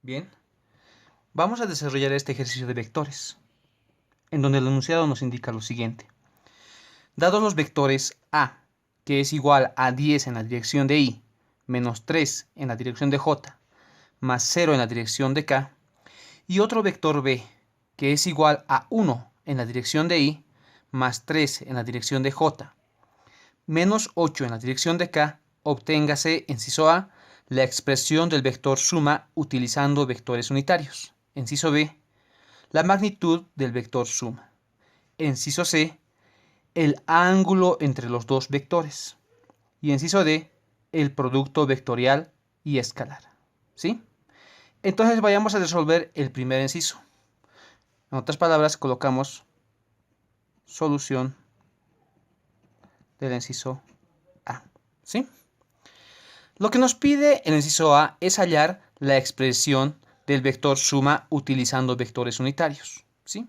Bien, vamos a desarrollar este ejercicio de vectores, en donde el enunciado nos indica lo siguiente. Dados los vectores A, que es igual a 10 en la dirección de Y, menos 3 en la dirección de J, más 0 en la dirección de K, y otro vector B, que es igual a 1 en la dirección de Y, más 3 en la dirección de J, menos 8 en la dirección de K, obténgase, inciso A, la expresión del vector suma utilizando vectores unitarios. Inciso B, la magnitud del vector suma. Inciso C, el ángulo entre los dos vectores. Y inciso D, el producto vectorial y escalar. ¿Sí? Entonces vayamos a resolver el primer inciso. En otras palabras, colocamos solución del inciso A. ¿Sí? Lo que nos pide el inciso A es hallar la expresión del vector suma utilizando vectores unitarios. ¿Sí?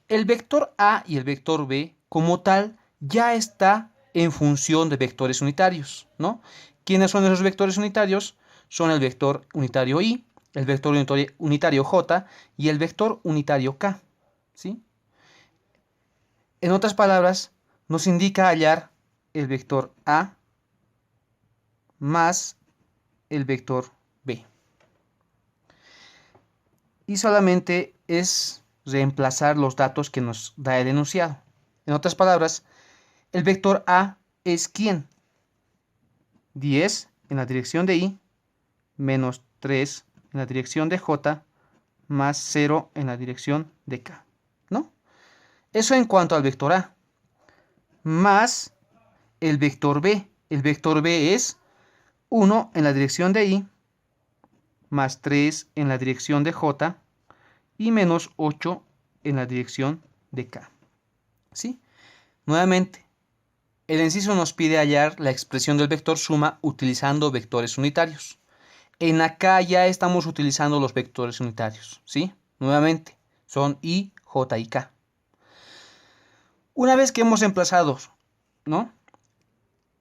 El vector A y el vector B, como tal, ya está en función de vectores unitarios, ¿no? ¿Quiénes son esos vectores unitarios? Son el vector unitario Y, el vector unitario J y el vector unitario K, ¿sí? En otras palabras, nos indica hallar el vector A más el vector B. Y solamente es reemplazar los datos que nos da el enunciado. En otras palabras, el vector A es ¿quién? 10 en la dirección de Y, menos 3 en la dirección de J, más 0 en la dirección de K, ¿no? Eso en cuanto al vector A. Más el vector B. El vector B es 1 en la dirección de Y, más 3 en la dirección de J, y menos 8 en la dirección de K. ¿Sí? Nuevamente, el inciso nos pide hallar la expresión del vector suma utilizando vectores unitarios. En acá ya estamos utilizando los vectores unitarios, ¿sí? Nuevamente, son I, J y K. Una vez que hemos emplazado, ¿no?,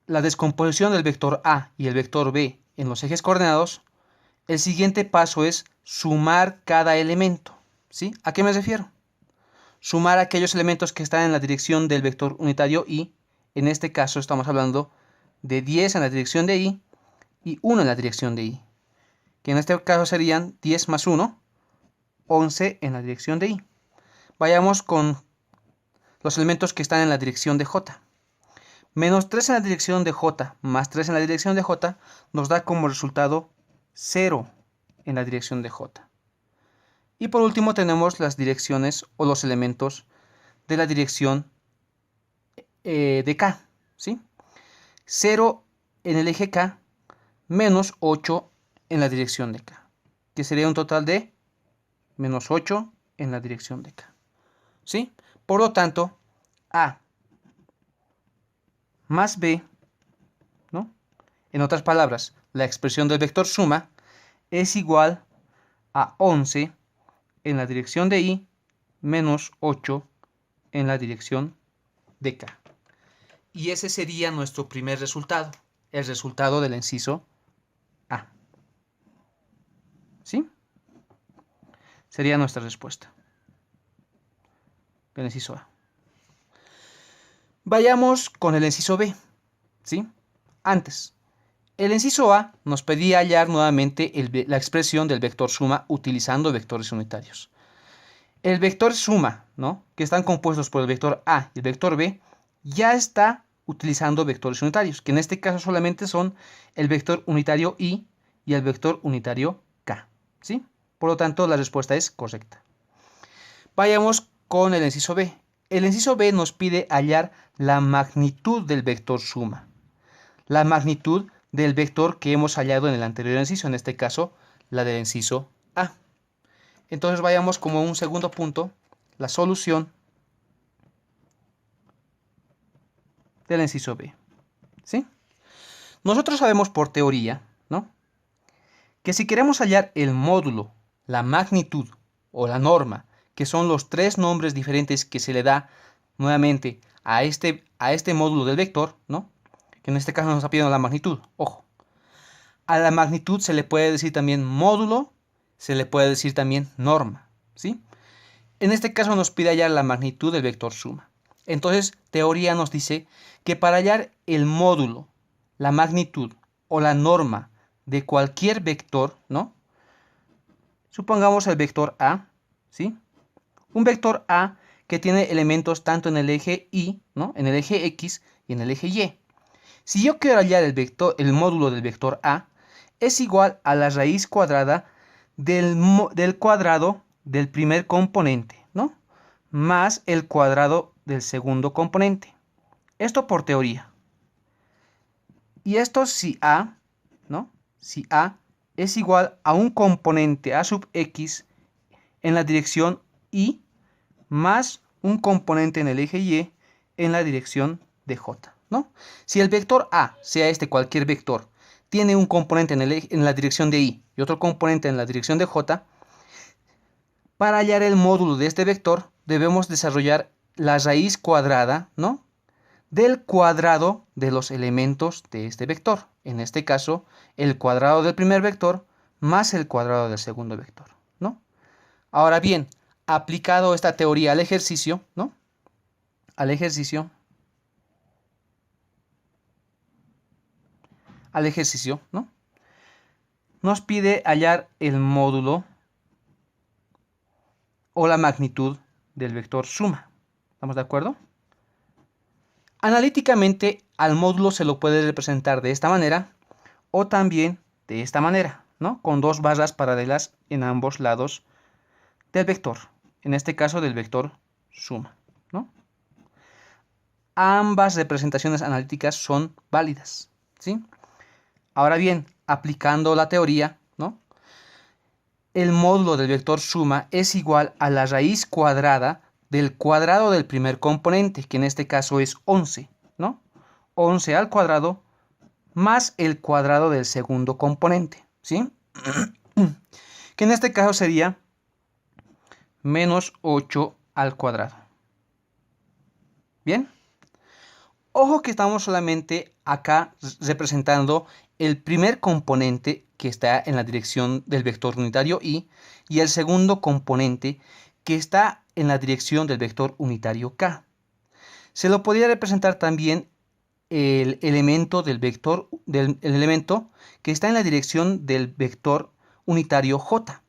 la descomposición del vector A y el vector B en los ejes coordenados, el siguiente paso es sumar cada elemento, ¿sí? ¿A qué me refiero? Sumar aquellos elementos que están en la dirección del vector unitario Y. En este caso estamos hablando de 10 en la dirección de Y y 1 en la dirección de Y, que en este caso serían 10 más 1, 11 en la dirección de Y. Vayamos con los elementos que están en la dirección de J. Menos 3 en la dirección de J más 3 en la dirección de J nos da como resultado 0 en la dirección de J. Y por último tenemos las direcciones o los elementos de la dirección de K, ¿sí? 0 en el eje K menos 8 en la dirección de K, que sería un total de menos 8 en la dirección de K, ¿sí? Por lo tanto, A más B, ¿no?, en otras palabras, la expresión del vector suma es igual a 11 en la dirección de Y menos 8 en la dirección de K. Y ese sería nuestro primer resultado, el resultado del inciso A. ¿Sí? Sería nuestra respuesta del inciso A. Vayamos con el inciso B, ¿sí? Antes, el inciso A nos pedía hallar nuevamente la expresión del vector suma utilizando vectores unitarios. El vector suma, ¿no?, que están compuestos por el vector A y el vector B, ya está utilizando vectores unitarios, que en este caso solamente son el vector unitario Y y el vector unitario K, ¿sí? Por lo tanto, la respuesta es correcta. Vayamos con el inciso B. El inciso B nos pide hallar la magnitud del vector suma. La magnitud del vector que hemos hallado en el anterior inciso, en este caso, la del inciso A. Entonces vayamos como un segundo punto, la solución del inciso B, ¿sí? Nosotros sabemos por teoría, ¿no?, que si queremos hallar el módulo, la magnitud o la norma, que son los tres nombres diferentes que se le da nuevamente a este módulo del vector, ¿no?, que en este caso nos está pidiendo la magnitud, ojo. A la magnitud se le puede decir también módulo se le puede decir también norma, ¿sí? En este caso nos pide hallar la magnitud del vector suma. Entonces, teoría nos dice que para hallar el módulo, la magnitud o la norma de cualquier vector, ¿no? Supongamos el vector A, ¿sí? Un vector A que tiene elementos tanto en el eje Y, ¿no? En el eje X y en el eje Y. Si yo quiero hallar el módulo del vector A, es igual a la raíz cuadrada del cuadrado del primer componente, ¿no? Más el cuadrado del segundo componente. Esto por teoría. Y esto si A, ¿no? Si A es igual a un componente A sub X en la dirección Y más un componente en el eje Y en la dirección de J, ¿no? Si el vector A, sea este cualquier vector, tiene un componente en la dirección de Y y otro componente en la dirección de J, para hallar el módulo de este vector debemos desarrollar la raíz cuadrada, ¿no? Del cuadrado de los elementos de este vector. En este caso, el cuadrado del primer vector más el cuadrado del segundo vector, ¿no? Ahora bien, aplicado esta teoría al ejercicio, ¿no? Al ejercicio, ¿no? Nos pide hallar el módulo o la magnitud del vector suma. ¿Estamos de acuerdo? Analíticamente, al módulo se lo puede representar de esta manera o también de esta manera, ¿no? Con dos barras paralelas en ambos lados del vector. En este caso del vector suma, ¿no? Ambas representaciones analíticas son válidas, ¿sí? Ahora bien, aplicando la teoría, ¿no? El módulo del vector suma es igual a la raíz cuadrada del cuadrado del primer componente, que en este caso es 11, ¿no? 11 al cuadrado más el cuadrado del segundo componente, ¿sí? Que en este caso sería menos 8 al cuadrado. ¿Bien? Ojo que estamos solamente acá representando el primer componente que está en la dirección del vector unitario y el segundo componente que está en la dirección del vector unitario k. Se lo podría representar también el elemento el elemento que está en la dirección del vector unitario j,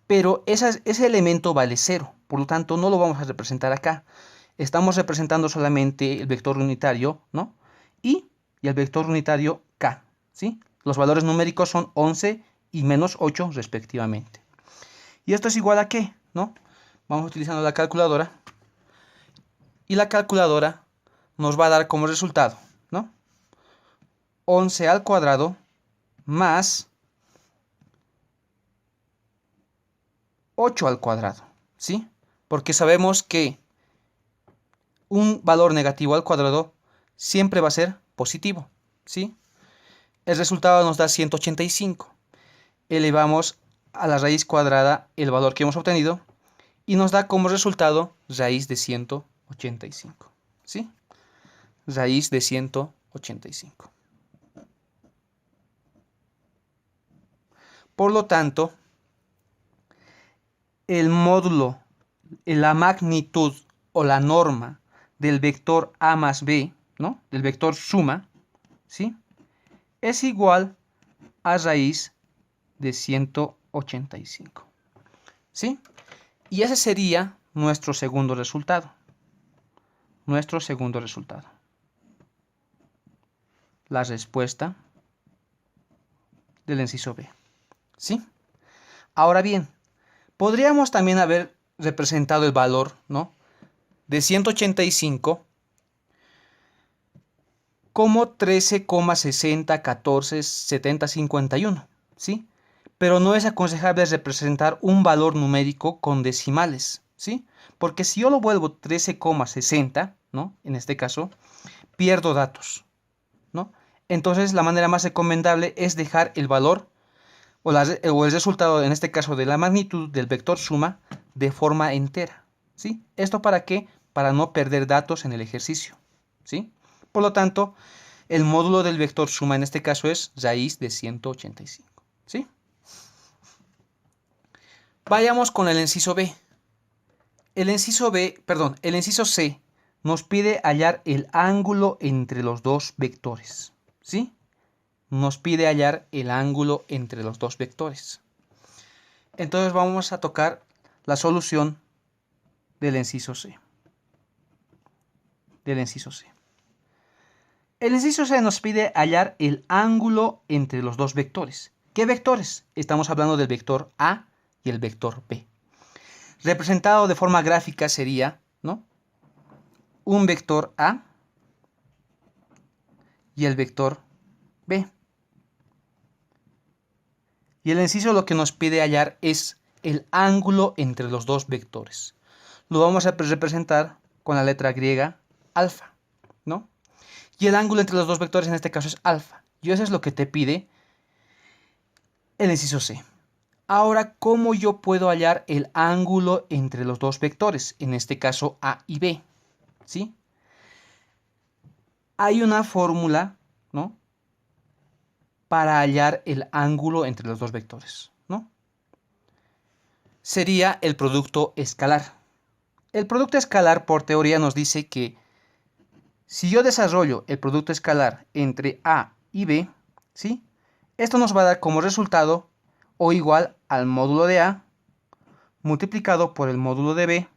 pero ese elemento vale 0, por lo tanto no lo vamos a representar acá. Estamos representando solamente el vector unitario, ¿no? Y el vector unitario k, ¿sí? Los valores numéricos son 11 y menos 8 respectivamente. ¿Y esto es igual a qué? ¿No? Vamos utilizando la calculadora. Y la calculadora nos va a dar como resultado, ¿no? 11 al cuadrado más 8 al cuadrado, ¿sí? Porque sabemos que un valor negativo al cuadrado siempre va a ser positivo, ¿sí? El resultado nos da 185. Elevamos a la raíz cuadrada el valor que hemos obtenido y nos da como resultado raíz de 185, ¿sí? Raíz de 185. Por lo tanto, el módulo, la magnitud o la norma del vector a más b, ¿no? Del vector suma, ¿sí? Es igual a raíz de 185, ¿sí? Y ese sería nuestro segundo resultado. Nuestro segundo resultado. La respuesta del inciso B, ¿sí? Ahora bien, podríamos también haber representado el valor, ¿no? De 185 como 13,60, 14, 70, 51, ¿sí? Pero no es aconsejable representar un valor numérico con decimales, ¿sí? Porque si yo lo vuelvo 13,60, ¿no? En este caso, pierdo datos, ¿no? Entonces la manera más recomendable es dejar el valor o el resultado, en este caso de la magnitud del vector suma, de forma entera, ¿sí? ¿Esto para qué? Para no perder datos en el ejercicio, ¿sí? Por lo tanto, el módulo del vector suma en este caso es raíz de 185, ¿sí? Vayamos con el inciso B. El inciso C nos pide hallar el ángulo entre los dos vectores, ¿sí? Nos pide hallar el ángulo entre los dos vectores. Entonces vamos a tocar la solución del inciso C. El inciso C nos pide hallar el ángulo entre los dos vectores. ¿Qué vectores? Estamos hablando del vector A y el vector B. Representado de forma gráfica sería, ¿no?, un vector A y el vector B. Y el inciso lo que nos pide hallar es el ángulo entre los dos vectores. Lo vamos a representar con la letra griega alfa, ¿no? Y el ángulo entre los dos vectores en este caso es alfa. Y eso es lo que te pide el inciso C. Ahora, ¿cómo yo puedo hallar el ángulo entre los dos vectores? En este caso A y B, ¿sí? Hay una fórmula, ¿no?, para hallar el ángulo entre los dos vectores, ¿no? Sería el producto escalar. El producto escalar, por teoría, nos dice que si yo desarrollo el producto escalar entre A y B, ¿sí?, esto nos va a dar como resultado O igual al módulo de A multiplicado por el módulo de B,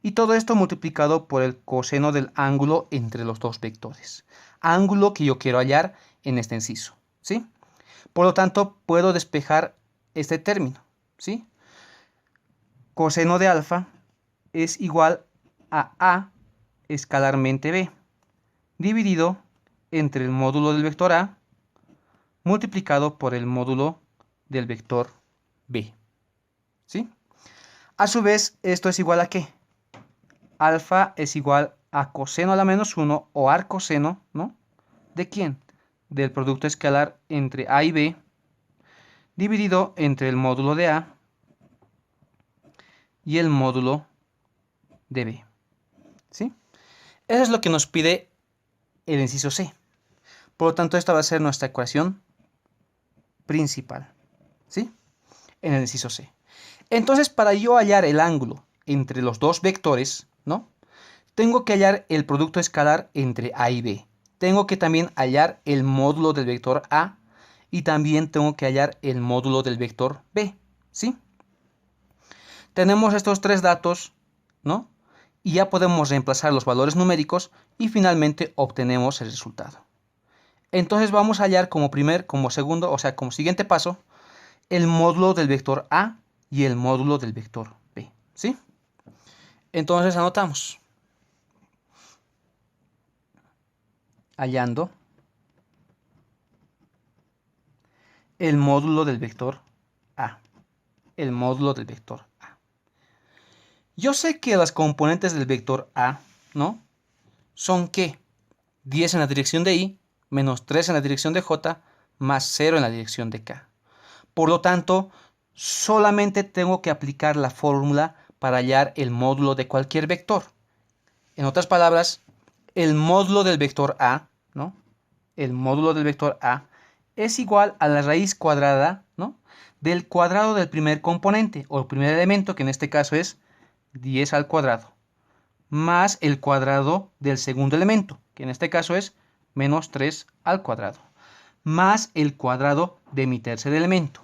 y todo esto multiplicado por el coseno del ángulo entre los dos vectores. Ángulo que yo quiero hallar en este inciso, ¿sí? Por lo tanto, puedo despejar este término, ¿sí? Coseno de alfa es igual a A escalarmente B, dividido entre el módulo del vector A multiplicado por el módulo del vector B, ¿sí? A su vez, esto es igual a ¿qué? Alfa es igual a coseno a la menos 1 o arcoseno, ¿no?, ¿de quién? Del producto escalar entre A y B dividido entre el módulo de A y el módulo de B, ¿sí? Eso es lo que nos pide el inciso C. Por lo tanto, esta va a ser nuestra ecuación principal, ¿sí?, en el inciso C. Entonces, para yo hallar el ángulo entre los dos vectores, ¿no?, tengo que hallar el producto escalar entre A y B. Tengo que también hallar el módulo del vector A y también tengo que hallar el módulo del vector B, ¿sí? Tenemos estos tres datos, ¿no?, y ya podemos reemplazar los valores numéricos y finalmente obtenemos el resultado. Entonces vamos a hallar como siguiente paso, el módulo del vector A y el módulo del vector B, ¿sí? Entonces anotamos. Hallando el módulo del vector A. El módulo del vector A. Yo sé que las componentes del vector A, ¿no?, son ¿qué? 10 en la dirección de Y, menos 3 en la dirección de J, más 0 en la dirección de K. Por lo tanto, solamente tengo que aplicar la fórmula para hallar el módulo de cualquier vector. En otras palabras, el módulo del vector A, ¿no?, el módulo del vector A es igual a la raíz cuadrada, ¿no?, del cuadrado del primer componente o el primer elemento, que en este caso es 10 al cuadrado, más el cuadrado del segundo elemento, que en este caso es menos 3 al cuadrado, más el cuadrado de mi tercer elemento,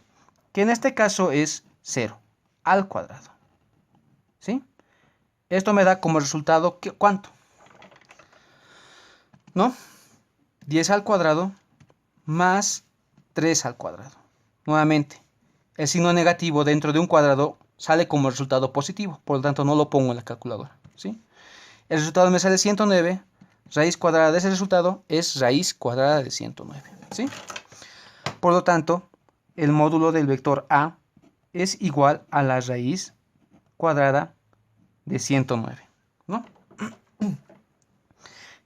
que en este caso es 0 al cuadrado, ¿sí? Esto me da como resultado, ¿cuánto? ¿No? 10 al cuadrado más 3 al cuadrado. Nuevamente, el signo negativo dentro de un cuadrado sale como resultado positivo, por lo tanto no lo pongo en la calculadora, ¿sí? El resultado me sale 109, raíz cuadrada de ese resultado es raíz cuadrada de 109, ¿sí? Por lo tanto, el módulo del vector A es igual a la raíz cuadrada de 109, ¿no?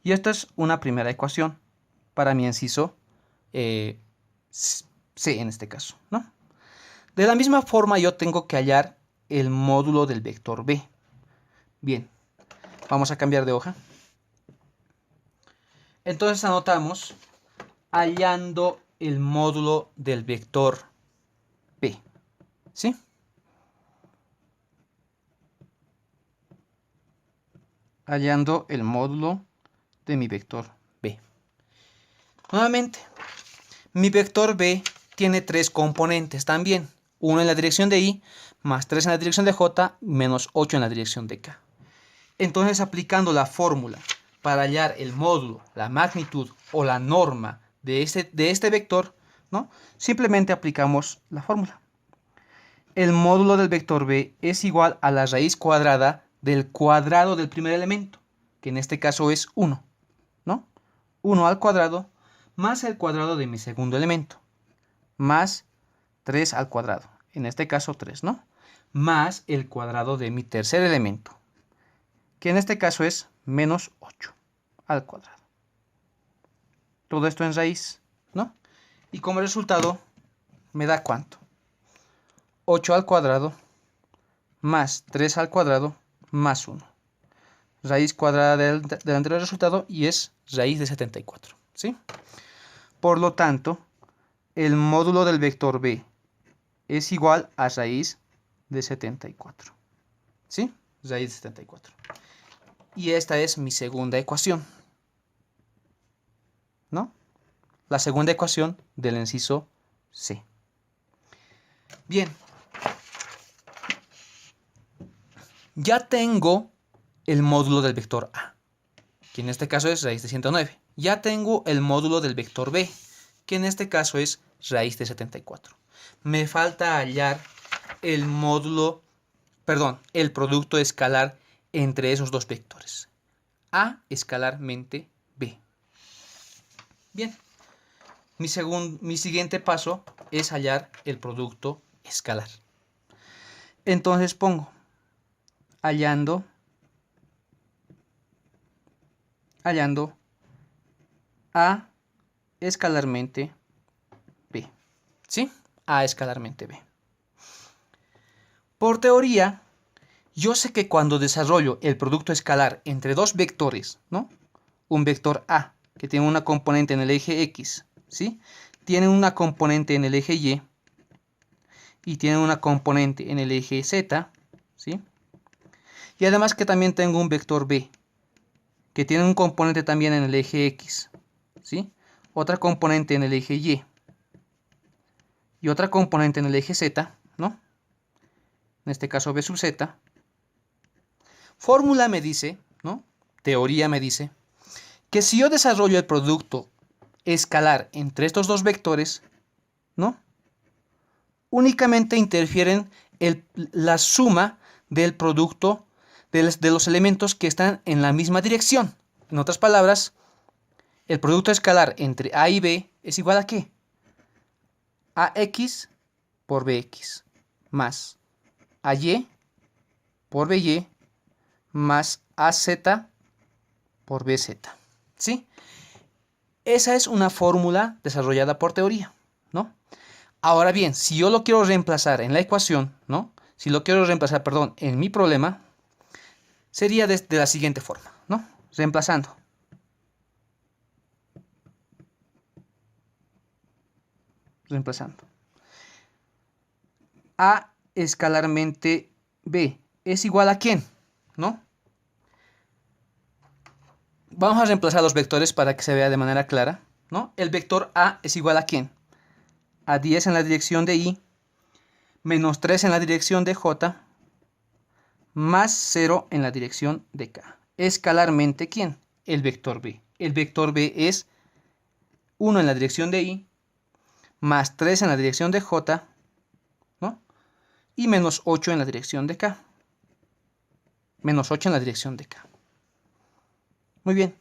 Y esta es una primera ecuación para mi inciso C en este caso, ¿no? De la misma forma yo tengo que hallar el módulo del vector B. Bien, vamos a cambiar de hoja. Entonces anotamos hallando el módulo del vector B, ¿sí? hallando el módulo de mi vector B. Nuevamente, mi vector B tiene tres componentes también. Uno en la dirección de Y, más 3 en la dirección de J, menos 8 en la dirección de K. Entonces, aplicando la fórmula para hallar el módulo, la magnitud o la norma de este vector, ¿no? Simplemente aplicamos la fórmula. El módulo del vector B es igual a la raíz cuadrada del cuadrado del primer elemento, que en este caso es 1, ¿no? 1 al cuadrado más el cuadrado de mi segundo elemento, más 3 al cuadrado, en este caso 3, ¿no? Más el cuadrado de mi tercer elemento, que en este caso es menos 8 al cuadrado. Todo esto en raíz, ¿no? Y como resultado me da ¿cuánto? 8 al cuadrado más 3 al cuadrado más 1. Raíz cuadrada del anterior resultado y es raíz de 74, ¿sí? Por lo tanto, el módulo del vector B es igual a raíz de 74, ¿sí? Raíz de 74. Y esta es mi segunda ecuación, ¿no? La segunda ecuación del inciso C. Bien. Ya tengo el módulo del vector A, que en este caso es raíz de 109. Ya tengo el módulo del vector B, que en este caso es raíz de 74. Me falta hallar el módulo, perdón, el producto escalar entre esos dos vectores. A escalarmente B. Bien. Mi siguiente paso es hallar el producto escalar. Entonces pongo hallando A escalarmente B. ¿Sí? A escalarmente B. Por teoría, yo sé que cuando desarrollo el producto escalar entre dos vectores, ¿no? Un vector A, que tiene una componente en el eje X, ¿sí? Tiene una componente en el eje Y, y tiene una componente en el eje Z, ¿sí? Y además que también tengo un vector B, que tiene un componente también en el eje X, ¿sí? Otra componente en el eje Y, y otra componente en el eje Z, ¿no? En este caso B sub Z. Fórmula me dice, ¿no? Teoría me dice, que si yo desarrollo el producto escalar entre estos dos vectores, ¿no? Únicamente interfieren la suma del producto de los elementos que están en la misma dirección. En otras palabras, el producto escalar entre A y B es igual a ¿qué? AX por BX más AY por BY más AZ por BZ. ¿Sí? Esa es una fórmula desarrollada por teoría, ¿no? Ahora bien, si yo lo quiero reemplazar en la ecuación, ¿no? Si lo quiero reemplazar, perdón, en mi problema, sería de la siguiente forma, ¿no? Reemplazando. A escalarmente B es igual a ¿quién? ¿No? Vamos a reemplazar los vectores para que se vea de manera clara, ¿no? El vector A es igual a ¿quién? A 10 en la dirección de Y, menos 3 en la dirección de J, más 0 en la dirección de K. Escalarmente, ¿quién? El vector B. El vector B es 1 en la dirección de Y, más 3 en la dirección de J, ¿no? Y menos 8 en la dirección de K. Menos 8 en la dirección de K. Muy bien.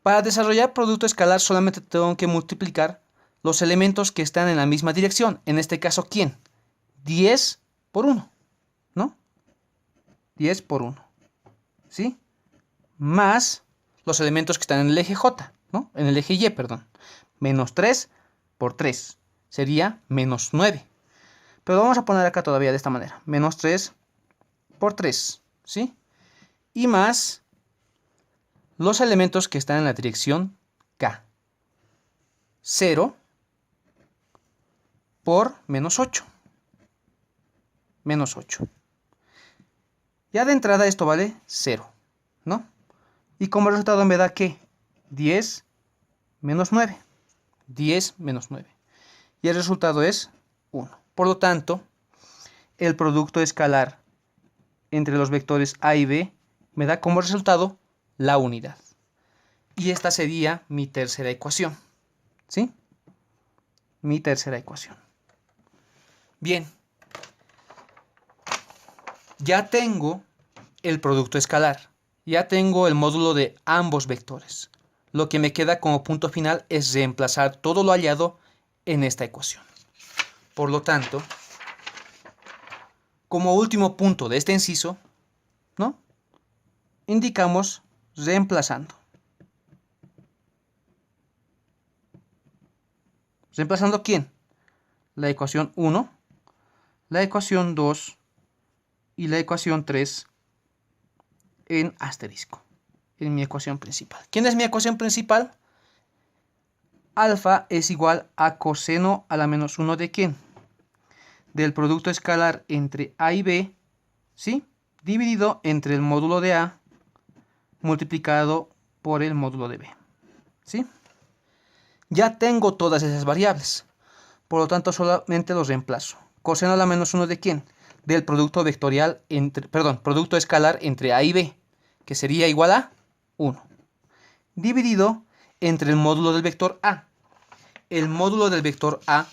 Para desarrollar producto escalar solamente tengo que multiplicar los elementos que están en la misma dirección. En este caso, ¿quién? 10 por 1, ¿no? 10 por 1, ¿sí? Más los elementos que están en el eje J, ¿no? En el eje Y, perdón. Menos 3 por 3 sería menos 9. Pero vamos a poner acá todavía de esta manera. Menos 3 por 3, ¿sí? Y más los elementos que están en la dirección K. 0 por menos 8. Menos 8. Ya de entrada esto vale 0. ¿no? Y como resultado me da ¿qué? 10 menos 9. 10 menos 9. Y el resultado es 1. Por lo tanto, el producto escalar entre los vectores A y B me da como resultado la unidad. Y esta sería mi tercera ecuación. ¿Sí? Mi tercera ecuación. Bien. Ya tengo el producto escalar. Ya tengo el módulo de ambos vectores. Lo que me queda como punto final es reemplazar todo lo hallado en esta ecuación. Por lo tanto, como último punto de este inciso, ¿no? Indicamos reemplazando. ¿Reemplazando quién? La ecuación 1, la ecuación 2 y la ecuación 3 en asterisco, en mi ecuación principal. ¿Quién es mi ecuación principal? Alfa es igual a coseno a la menos 1 de ¿quién? Del producto escalar entre A y B, ¿sí? Dividido entre el módulo de A multiplicado por el módulo de B, ¿sí? Ya tengo todas esas variables, por lo tanto solamente los reemplazo. Coseno a la menos 1 de ¿quién? Del producto vectorial entre, producto escalar entre A y B, que sería igual a 1, dividido entre el módulo del vector A. El módulo del vector A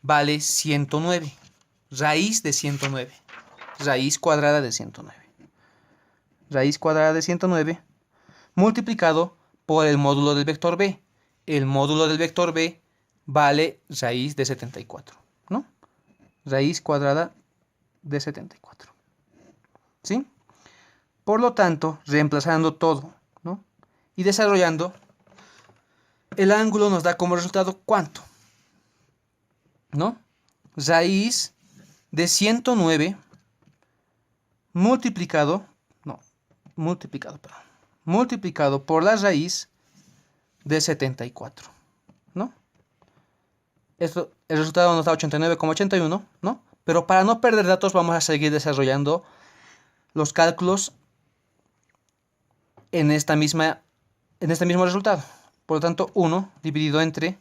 vale 109, raíz de 109, raíz cuadrada de 109. Raíz cuadrada de 109 multiplicado por el módulo del vector B. El módulo del vector B vale raíz de 74, ¿no? Raíz cuadrada de 74. ¿Sí? Por lo tanto, reemplazando todo, ¿no? Y desarrollando, el ángulo nos da como resultado ¿cuánto? ¿No? Raíz de 109 multiplicado por la raíz de 74, ¿no? Esto, el resultado nos da 89,81, ¿no? Pero para no perder datos vamos a seguir desarrollando los cálculos en este mismo resultado. Por lo tanto, 1 dividido entre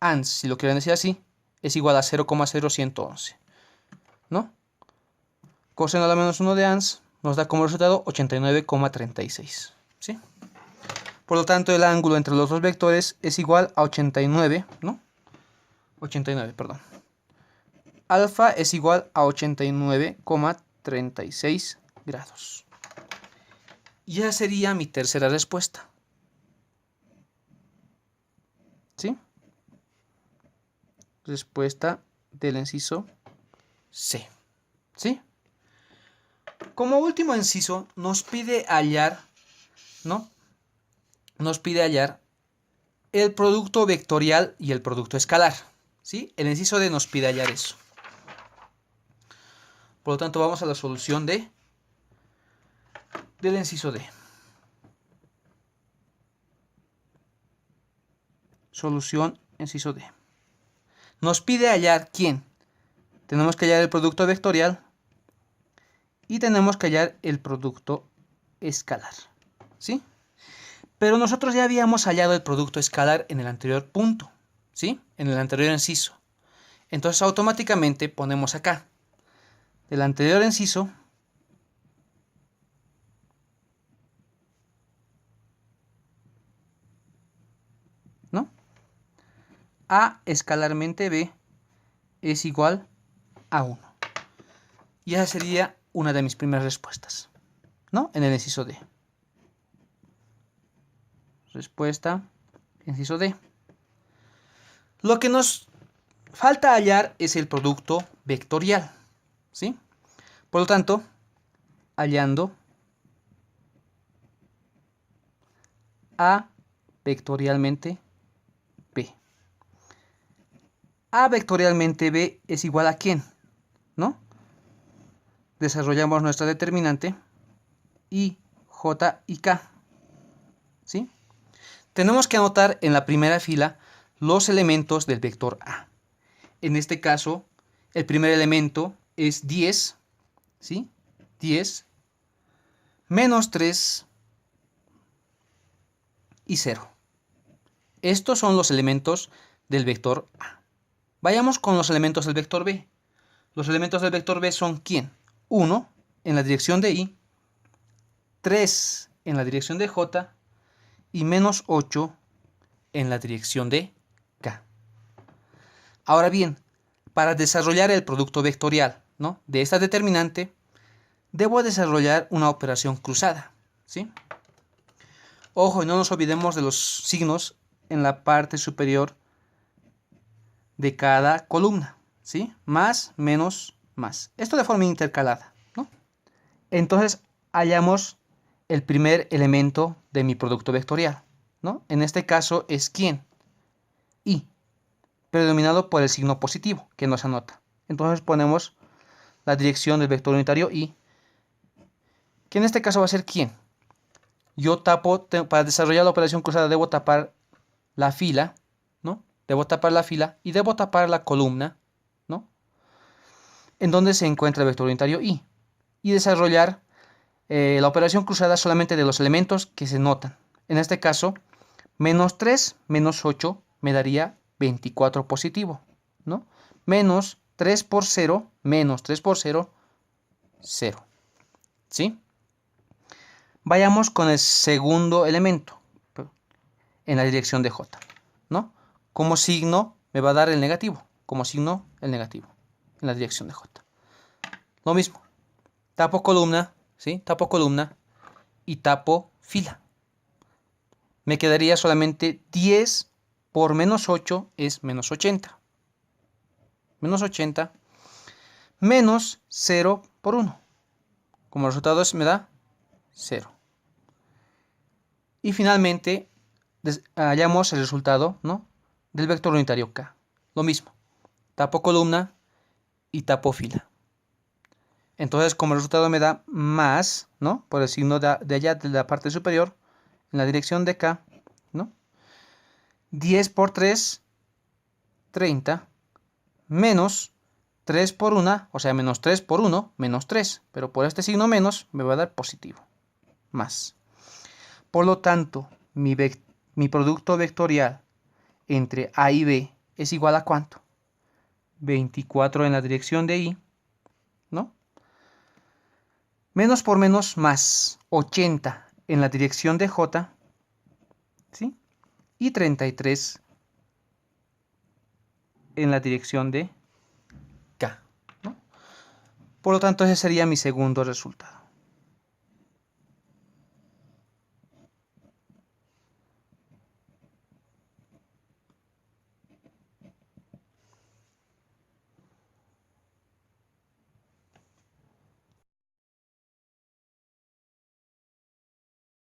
ans, si lo quieren decir así, es igual a 0,0111, ¿no? Coseno a la menos 1 de ans nos da como resultado 89,36, ¿sí? Por lo tanto, el ángulo entre los dos vectores es igual a 89, ¿no? 89, perdón. Alfa es igual a 89,36 grados. Y esa sería mi tercera respuesta. ¿Sí? Respuesta del inciso C. ¿Sí? Como último inciso, nos pide hallar, ¿no? Nos pide hallar el producto vectorial y el producto escalar. ¿Sí? El inciso D nos pide hallar eso. Por lo tanto, vamos a la solución del inciso D. Solución inciso D. Nos pide hallar ¿quién? Tenemos que hallar el producto vectorial y tenemos que hallar el producto escalar. ¿Sí? Pero nosotros ya habíamos hallado el producto escalar en el anterior punto. ¿Sí? En el anterior inciso. Entonces automáticamente ponemos acá. Del anterior inciso ¿no? A escalarmente B es igual a 1. Y esa sería una de mis primeras respuestas, ¿no? En el inciso D. Respuesta, inciso D. Lo que nos falta hallar es el producto vectorial, ¿sí? Por lo tanto, hallando A vectorialmente B. A vectorialmente B es igual a ¿quién? ¿No? Desarrollamos nuestra determinante I, J y K. ¿Sí? Tenemos que anotar en la primera fila los elementos del vector A. En este caso, el primer elemento es 10, ¿sí? 10 menos 3 y 0. Estos son los elementos del vector A. Vayamos con los elementos del vector B. Los elementos del vector B son ¿quién? 1 en la dirección de I, 3 en la dirección de J y menos 8 en la dirección de K. Ahora bien, para desarrollar el producto vectorial, ¿no?, de esta determinante, debo desarrollar una operación cruzada, ¿sí? Ojo, y no nos olvidemos de los signos en la parte superior de cada columna, ¿sí? Más, menos, más. Esto de forma intercalada, ¿no? Entonces, hallamos el primer elemento de mi producto vectorial, ¿no? En este caso es ¿quién? I, predominado por el signo positivo, que nos anota. Entonces ponemos la dirección del vector unitario I, que en este caso va a ser ¿quién? Yo tapo, para desarrollar la operación cruzada debo tapar la fila, ¿no? Debo tapar la fila y debo tapar la columna, ¿no?, en donde se encuentra el vector unitario I, y desarrollar la operación cruzada solamente de los elementos que se notan. En este caso, menos 3 menos 8 me daría 24 positivo, ¿no? Menos 3 por 0, menos 3 por 0, 0, ¿sí? Vayamos con el segundo elemento en la dirección de J, ¿no? Como signo me va a dar el negativo, como signo el negativo en la dirección de J. Lo mismo, tapo columna, ¿sí? Tapo columna y tapo fila. Me quedaría solamente 10 por menos 8 es menos 80. Menos 80 menos 0 por 1. Como resultado me da 0. Y finalmente hallamos el resultado, ¿no?, del vector unitario K. Lo mismo, tapo columna y tapo fila. Entonces, como resultado me da más, ¿no?, por el signo de allá, de la parte superior, en la dirección de K, ¿no? 10 por 3, 30, menos 3 por 1, o sea, menos 3 por 1, menos 3. Pero por este signo menos me va a dar positivo, más. Por lo tanto, mi producto vectorial entre A y B es igual a ¿cuánto? 24 en la dirección de I, ¿no? Menos por menos más 80 en la dirección de J, ¿sí? Y 33 en la dirección de K, ¿no? Por lo tanto, ese sería mi segundo resultado.